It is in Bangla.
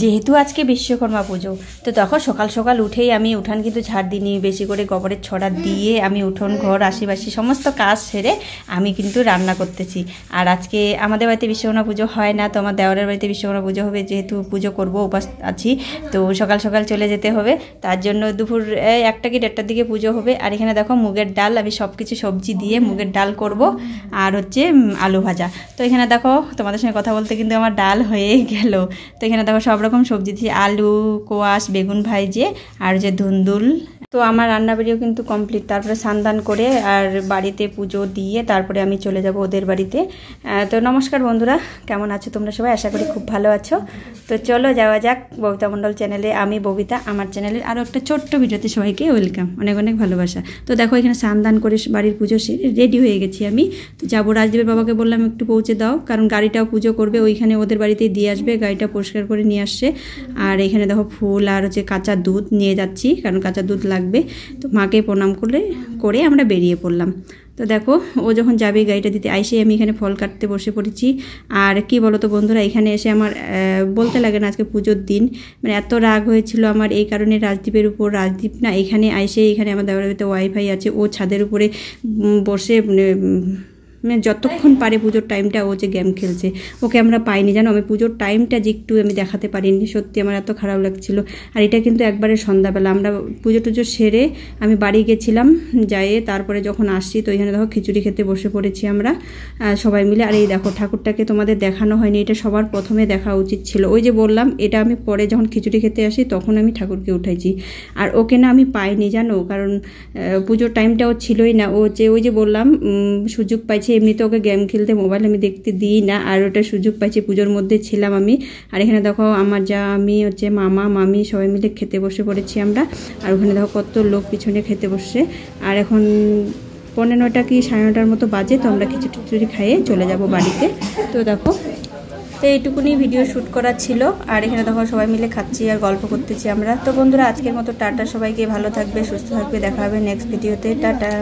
যেহেতু আজকে বিশ্বকর্মা পুজো, তো তখন সকাল সকাল উঠেই আমি উঠান কিন্তু ঝাড় দিইনি, বেশি করে গোবরের ছড়া দিয়ে আমি উঠোন ঘর আশেপাশে সমস্ত কাজ সেরে আমি কিন্তু রান্না করতেছি। আর আজকে আমাদের বাড়িতে বিশ্বকর্মা পুজো হয় না, তো আমার দেওরের বাড়িতে বিশ্বকর্মা পুজো হবে, যেহেতু পুজো করব উপাস আছি, তো সকাল সকাল চলে যেতে হবে। তার জন্য দুপুর 1টা কি 1:30টার দিকে পুজো হবে। আর এখানে দেখো মুগের ডাল, আমি সব কিছু সবজি দিয়ে মুগের ডাল করব, আর হচ্ছে আলু ভাজা। তো এখানে দেখো তোমাদের সঙ্গে কথা বলতে কিন্তু আমার ডাল হয়ে গেল। তো এখানে দেখো সব রকম সবজি দিয়ে আলু, কোয়াশ, বেগুন ভাইজে আর যে ধুন্দুল। তো আমার রান্নাবাড়িও কিন্তু কমপ্লিট। তারপরে স্নান করে আর বাড়িতে পুজো দিয়ে তারপরে আমি চলে যাব ওদের বাড়িতে। তো নমস্কার বন্ধুরা, কেমন আছো তোমরা সবাই? আশা করি খুব ভালো আছো। তো চলো যাওয়া যাক ববিতা মণ্ডল চ্যানেলে। আমি ববিতা, আমার চ্যানেলের আরও একটা ছোট্ট ভিডিওতে সবাইকে ওয়েলকাম, অনেক অনেক ভালোবাসা। তো দেখো এখানে স্নান করে বাড়ির পুজো সেরে রেডি হয়ে গেছি আমি। তো যাবো, রাজদীপের বাবাকে বললাম একটু পৌঁছে দাও, কারণ গাড়িটাও পুজো করবে ওইখানে, ওদের বাড়িতেই দিয়ে আসবে, গাড়িটা পরিষ্কার করে নিয়ে আসছে। আর এখানে দেখো ফুল আর হচ্ছে কাঁচা দুধ নিয়ে যাচ্ছি, কারণ কাঁচা দুধ লাগবে। তো মাকে প্রণাম করে আমরা বেরিয়ে পড়লাম। তো দেখো ও যখন যাবে গাড়িটা দিতে, আইসে আমি এখানে ফল কাটতে বসে পড়েছি। আর কি বলো তো বন্ধুরা, এখানে এসে আমার বলতে লাগে না, আজকে পুজোর দিন মানে এত রাগ হয়েছিল আমার এই কারণে রাজদীপের উপর। রাজদীপ না এখানে আইসে, এখানে আমার দেওয়ার বাড়িতে ওয়াইফাই আছে, ও ছাদের উপরে বসে মানে যতক্ষণ পারে পুজোর টাইমটা ও যে গেম খেলছে, ওকে আমরা পাইনি জানো। আমি পুজোর টাইমটা যে একটু আমি দেখাতে পারিনি, সত্যি আমার এত খারাপ লাগছিল। আর এটা কিন্তু একবারে সন্ধ্যাবেলা, আমরা পুজো টুজো সেরে আমি বাড়ি গেছিলাম, যাইয়ে তারপরে যখন আসছি তো এখানে দেখো খিচুড়ি খেতে বসে পড়েছি আমরা সবাই মিলে। আর এই দেখো ঠাকুরটাকে তোমাদের দেখানো হয়নি, এটা সবার প্রথমে দেখা উচিত ছিল। ওই যে বললাম, এটা আমি পরে যখন খিচুড়ি খেতে আসি তখন আমি ঠাকুরকে উঠাইছি। আর ওকে না আমি পাইনি জানো, কারণ পুজোর টাইমটা ও ছিলই না। ও যে ওই যে বললাম সুযোগ পাইছে, এমনিতে ওকে গেম খেলতে মোবাইল আমি দেখতে দিই না, আর ওটা সুযোগ পাইছি, পুজোর মধ্যে ছিলাম আমি। আর এখানে দেখো আমার যা আমি হচ্ছে মামা মামি সবাই মিলে খেতে বসে পড়েছি আমরা। আর ওখানে দেখো কত লোক পিছনে খেতে বসছে। আর এখন 9:45 কি 9:30টার মতো বাজে, তো আমরা খিচুড়ি খাইয়ে চলে যাব বাড়িতে। তো দেখো তো এইটুকুনি ভিডিও শ্যুট করা ছিল। আর এখানে দেখো সবাই মিলে খাচ্ছি আর গল্প করতেছি আমরা। তো বন্ধুরা আজকের মতো টাটা, সবাইকে ভালো থাকবে, সুস্থ থাকবে, দেখা হবে নেক্সট ভিডিওতে, টাটা।